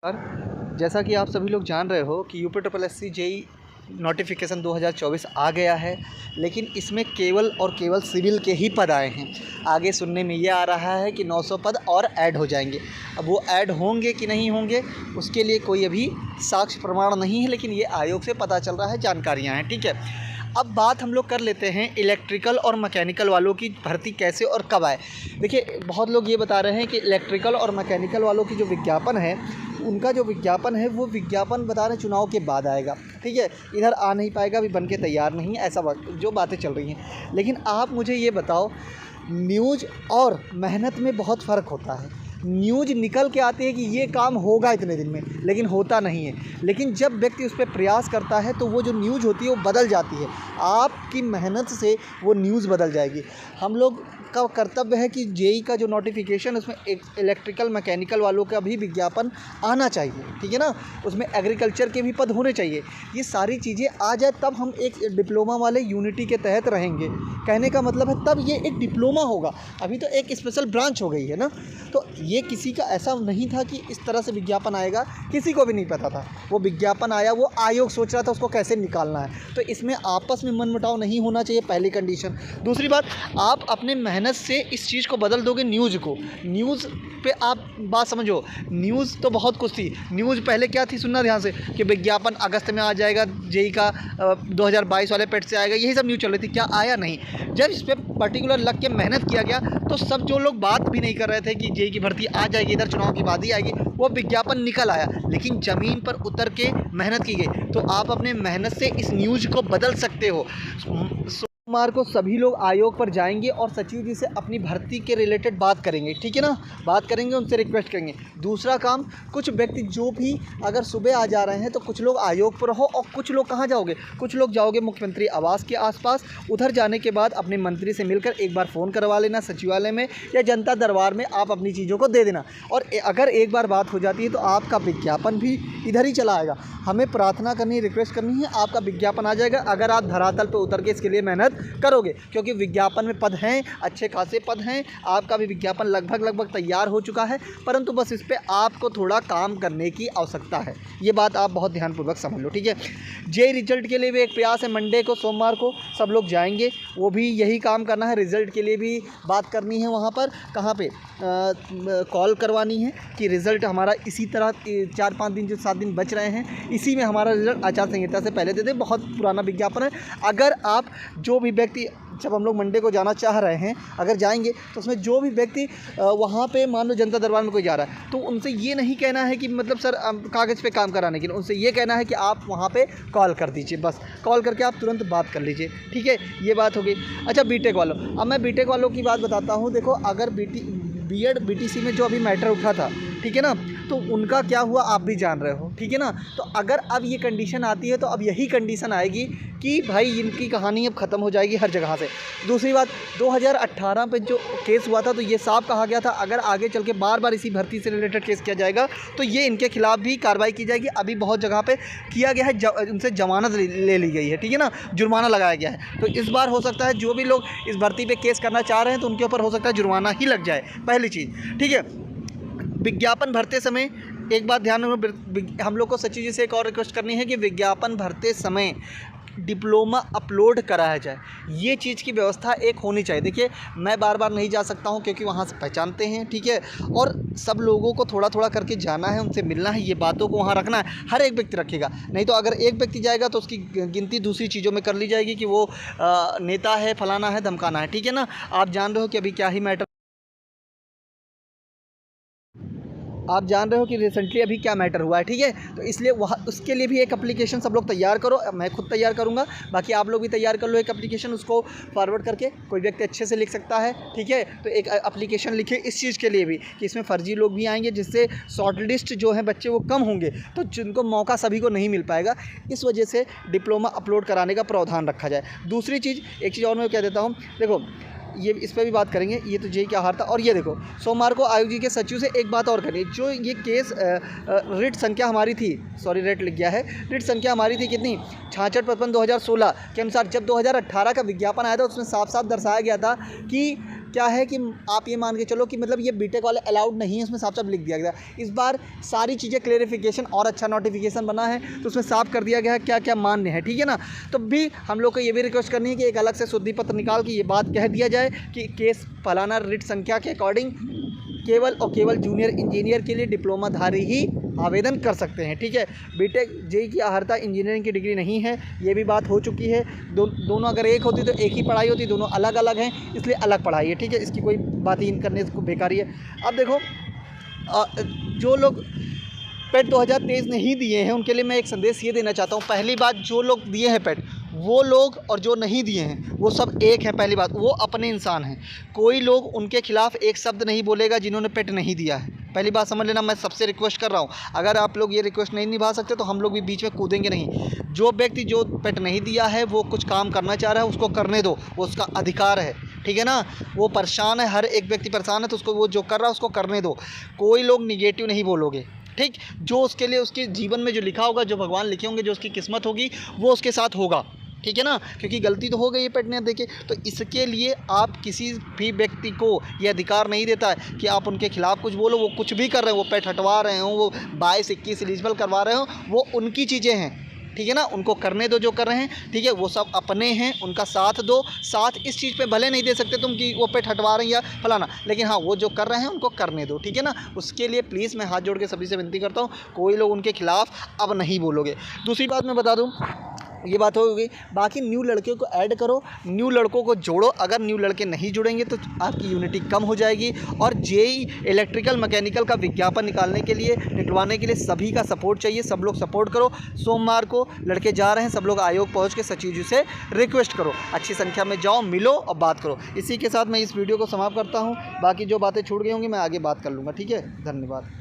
और जैसा कि आप सभी लोग जान रहे हो कि UP triple S C JE notification 2024 आ गया है, लेकिन इसमें केवल और केवल सिविल के ही पद आए हैं। आगे सुनने में ये आ रहा है कि 900 पद और ऐड हो जाएंगे। अब वो ऐड होंगे कि नहीं होंगे उसके लिए कोई अभी साक्ष्य प्रमाण नहीं है, लेकिन ये आयोग से पता चल रहा है, जानकारियाँ हैं। ठीक है, अब बात हम लोग कर लेते हैं इलेक्ट्रिकल और मैकेनिकल वालों की भर्ती कैसे और कब आए। देखिए, बहुत लोग ये बता रहे हैं कि इलेक्ट्रिकल और मैकेनिकल वालों की जो विज्ञापन है, उनका जो विज्ञापन है वो विज्ञापन बता रहे चुनाव के बाद आएगा। ठीक है, इधर आ नहीं पाएगा, अभी बन के तैयार नहीं है, ऐसा जो बातें चल रही हैं। लेकिन आप मुझे ये बताओ, न्यूज़ और मेहनत में बहुत फ़र्क होता है। न्यूज़ निकल के आती है कि ये काम होगा इतने दिन में, लेकिन होता नहीं है। लेकिन जब व्यक्ति उस पर प्रयास करता है तो वो जो न्यूज़ होती है वो बदल जाती है। आपकी मेहनत से वो न्यूज़ बदल जाएगी। हम लोग का कर्तव्य है कि जेई का जो नोटिफिकेशन है उसमें एक इलेक्ट्रिकल मैकेनिकल वालों का भी विज्ञापन आना चाहिए। ठीक है ना, उसमें एग्रीकल्चर के भी पद होने चाहिए। ये सारी चीज़ें आ जाए तब हम एक डिप्लोमा वाले यूनिटी के तहत रहेंगे। कहने का मतलब है तब ये एक डिप्लोमा होगा, अभी तो एक स्पेशल ब्रांच हो गई है ना। तो ये किसी का ऐसा नहीं था कि इस तरह से विज्ञापन आएगा, किसी को भी नहीं पता था। वो विज्ञापन आया, वो आयोग सोच रहा था उसको कैसे निकालना है। तो इसमें आपस में मनमुटाव नहीं होना चाहिए, पहली कंडीशन। दूसरी बात, आप अपने मेहनत से इस चीज़ को बदल दोगे। न्यूज़ को, न्यूज़ पे आप बात समझो, न्यूज़ तो बहुत कुछ थी। न्यूज़ पहले क्या थी, सुनना ध्यान से, कि विज्ञापन अगस्त में आ जाएगा, जेई का 2022 वाले पेट से आएगा, यही सब न्यूज़ चल रही थी। क्या आया? नहीं। जब इस पर पर्टिकुलर लग के मेहनत किया गया तो सब जो लोग बात भी नहीं कर रहे थे कि जेई की भर्ती आ जाएगी, इधर चुनाव की बाद ही आएगी, वो विज्ञापन निकल आया। लेकिन ज़मीन पर उतर के मेहनत की गई। तो आप अपने मेहनत से इस न्यूज़ को बदल सकते हो। सोमवार को सभी लोग आयोग पर जाएंगे और सचिव जी से अपनी भर्ती के रिलेटेड बात करेंगे। ठीक है ना, बात करेंगे, उनसे रिक्वेस्ट करेंगे। दूसरा काम, कुछ व्यक्ति जो भी अगर सुबह आ जा रहे हैं तो कुछ लोग आयोग पर हो, और कुछ लोग कहाँ जाओगे, कुछ लोग जाओगे मुख्यमंत्री आवास के आसपास। उधर जाने के बाद अपने मंत्री से मिलकर एक बार फ़ोन करवा लेना सचिवालय में या जनता दरबार में, आप अपनी चीज़ों को दे देना। और अगर एक बार बात हो जाती है तो आपका विज्ञापन भी इधर ही चला आएगा। हमें प्रार्थना करनी, रिक्वेस्ट करनी है, आपका विज्ञापन आ जाएगा अगर आप धरातल पर उतर के इसके लिए मेहनत करोगे। क्योंकि विज्ञापन में पद हैं, अच्छे खासे पद हैं, आपका भी विज्ञापन लगभग तैयार हो चुका है, परंतु बस इस पे आपको थोड़ा काम करने की आवश्यकता है। ये बात आप बहुत ध्यानपूर्वक समझ लो। ठीक है, जेई रिजल्ट के लिए भी एक प्रयास है। मंडे को, सोमवार को सब लोग जाएंगे, वो भी यही काम करना है। रिज़ल्ट के लिए भी बात करनी है। वहाँ पर कहाँ पे कॉल करवानी है कि रिज़ल्ट हमारा इसी तरह 4-5 दिन, जो 7 दिन बच रहे हैं, इसी में हमारा रिज़ल्ट आचार संहिता से पहले दे दें। बहुत पुराना विज्ञापन है। अगर आप जो भी व्यक्ति, जब हम लोग मंडे को जाना चाह रहे हैं, अगर जाएंगे तो उसमें जो भी व्यक्ति वहाँ पे, मान लो जनता दरबार में कोई जा रहा है, तो उनसे ये नहीं कहना है कि मतलब सर कागज़ पे काम कराने के लिए, उनसे ये कहना है कि आप वहाँ पे कॉल कर दीजिए। बस कॉल करके आप तुरंत बात कर लीजिए। ठीक है, ये बात हो गई। अच्छा, बीटेक वालों, अब मैं बीटेक वालों की बात बताता हूँ। देखो, अगर बीएड बीटीसी में जो अभी मैटर उठा था, ठीक है ना, तो उनका क्या हुआ आप भी जान रहे हो। ठीक है ना, तो अगर अब ये कंडीशन आती है तो अब यही कंडीशन आएगी कि भाई इनकी कहानी अब ख़त्म हो जाएगी हर जगह से। दूसरी बात, 2018 पे जो केस हुआ था तो ये साफ कहा गया था अगर आगे चल के बार बार इसी भर्ती से रिलेटेड केस किया जाएगा तो ये इनके खिलाफ़ भी कार्रवाई की जाएगी। अभी बहुत जगह पे किया गया है, उनसे जमानत ले ली गई है। ठीक है ना, जुर्माना लगाया गया है। तो इस बार हो सकता है जो भी लोग इस भर्ती पर केस करना चाह रहे हैं तो उनके ऊपर हो सकता है जुर्माना ही लग जाए, पहली चीज़। ठीक है, विज्ञापन भरते समय एक बात ध्यान रखो, हम लोग को सचिव जी से एक और रिक्वेस्ट करनी है कि विज्ञापन भरते समय डिप्लोमा अपलोड कराया जाए। ये चीज़ की व्यवस्था एक होनी चाहिए। देखिए, मैं बार बार नहीं जा सकता हूँ क्योंकि वहाँ से पहचानते हैं। ठीक है, और सब लोगों को थोड़ा थोड़ा करके जाना है, उनसे मिलना है, ये बातों को वहाँ रखना है। हर एक व्यक्ति रखेगा, नहीं तो अगर एक व्यक्ति जाएगा तो उसकी गिनती दूसरी चीज़ों में कर ली जाएगी कि वो नेता है, फलाना है, धमकाना है। ठीक है ना, आप जान रहे हो कि अभी क्या ही मैटर, आप जान रहे हो कि रिसेंटली अभी क्या मैटर हुआ है। ठीक है, तो इसलिए वहाँ उसके लिए भी एक एप्लीकेशन सब लोग तैयार करो। मैं खुद तैयार करूँगा, बाकी आप लोग भी तैयार कर लो एक एप्लीकेशन, उसको फॉरवर्ड करके कोई व्यक्ति अच्छे से लिख सकता है। ठीक है, तो एक एप्लीकेशन लिखे इस चीज़ के लिए भी कि इसमें फ़र्जी लोग भी आएंगे, जिससे शॉर्ट लिस्ट जो है बच्चे वो कम होंगे, तो जिनको मौका सभी को नहीं मिल पाएगा। इस वजह से डिप्लोमा अपलोड कराने का प्रावधान रखा जाए। दूसरी चीज़, एक चीज़ और मैं कह देता हूँ, देखो ये इस पर भी बात करेंगे। ये तो जेई क्या हार था। और ये देखो, सोमवार को आयोग जी के सचिव से एक बात और करिए, जो ये केस रिट संख्या हमारी थी, सॉरी रेट लिख गया है, रिट संख्या हमारी थी कितनी, 6655/2016 के अनुसार। जब 2018 का विज्ञापन आया था उसमें साफ साफ दर्शाया गया था कि क्या है कि आप ये मान के चलो कि मतलब ये बीटेक वाले अलाउड नहीं है, उसमें साफ साफ लिख दिया गया। इस बार सारी चीज़ें क्लेरिफिकेशन और अच्छा नोटिफिकेशन बना है तो उसमें साफ कर दिया गया है क्या क्या मान्य है, ठीक है ना। तो भी हम लोग को ये भी रिक्वेस्ट करनी है कि एक अलग से शुद्धि पत्र निकाल के ये बात कह दिया जाए कि केस फलाना रिट संख्या के अकॉर्डिंग केवल और केवल जूनियर इंजीनियर के लिए डिप्लोमाधारी ही आवेदन कर सकते हैं, ठीक है। बीटेक जेई की अर्हता इंजीनियरिंग की डिग्री नहीं है, ये भी बात हो चुकी है। दोनों अगर एक होती तो एक ही पढ़ाई होती, दोनों अलग अलग हैं इसलिए अलग पढ़ाई है, ठीक है। इसकी कोई बात ही करने को बेकारी है। अब देखो जो लोग पेट 2023 नहीं दिए हैं उनके लिए मैं एक संदेश ये देना चाहता हूँ। पहली बात, जो लोग दिए हैं पेट वो लोग और जो नहीं दिए हैं वो सब एक हैं। पहली बात, वो अपने इंसान हैं, कोई लोग उनके खिलाफ एक शब्द नहीं बोलेगा जिन्होंने पेट नहीं दिया है। पहली बात समझ लेना, मैं सबसे रिक्वेस्ट कर रहा हूँ। अगर आप लोग ये रिक्वेस्ट नहीं निभा सकते तो हम लोग भी बीच में कूदेंगे नहीं। जो व्यक्ति जो पेट नहीं दिया है वो कुछ काम करना चाह रहा है उसको करने दो, वो उसका अधिकार है, ठीक है ना। वो परेशान है, हर एक व्यक्ति परेशान है तो उसको वो जो कर रहा है उसको करने दो। कोई लोग निगेटिव नहीं बोलोगे, ठीक। जो उसके लिए उसके जीवन में जो लिखा होगा, जो भगवान लिखे होंगे, जो उसकी किस्मत होगी वो उसके साथ होगा, ठीक है ना। क्योंकि गलती तो हो गई है पेट नहीं देके, तो इसके लिए आप किसी भी व्यक्ति को ये अधिकार नहीं देता है कि आप उनके खिलाफ कुछ बोलो। वो कुछ भी कर रहे हो, वो पेट हटवा रहे हो, वो 22-21 एलिजिबल करवा रहे हो, वो उनकी चीज़ें हैं, ठीक है ना। उनको करने दो जो कर रहे हैं, ठीक है। वो सब अपने हैं, उनका साथ दो। साथ इस चीज़ पे भले नहीं दे सकते तुम कि वो पेट हटवा रहे हैं या फलाना, लेकिन हाँ वो जो कर रहे हैं उनको करने दो, ठीक है ना। उसके लिए प्लीज़ मैं हाथ जोड़ के सभी से विनती करता हूँ, कोई लोग उनके खिलाफ अब नहीं बोलोगे। दूसरी बात मैं बता दूँ, ये बात हो गई। बाकी न्यू लड़के को ऐड करो, न्यू लड़कों को जोड़ो। अगर न्यू लड़के नहीं जुड़ेंगे तो आपकी यूनिटी कम हो जाएगी। और जेई इलेक्ट्रिकल मैकेनिकल का विज्ञापन निकालने के लिए, निकलवाने के लिए सभी का सपोर्ट चाहिए। सब लोग सपोर्ट करो। सोमवार को लड़के जा रहे हैं, सब लोग आयोग पहुंच के सचिव जी से रिक्वेस्ट करो, अच्छी संख्या में जाओ, मिलो और बात करो। इसी के साथ मैं इस वीडियो को समाप्त करता हूँ। बाकी जो बातें छूट गई होंगी मैं आगे बात कर लूँगा, ठीक है। धन्यवाद।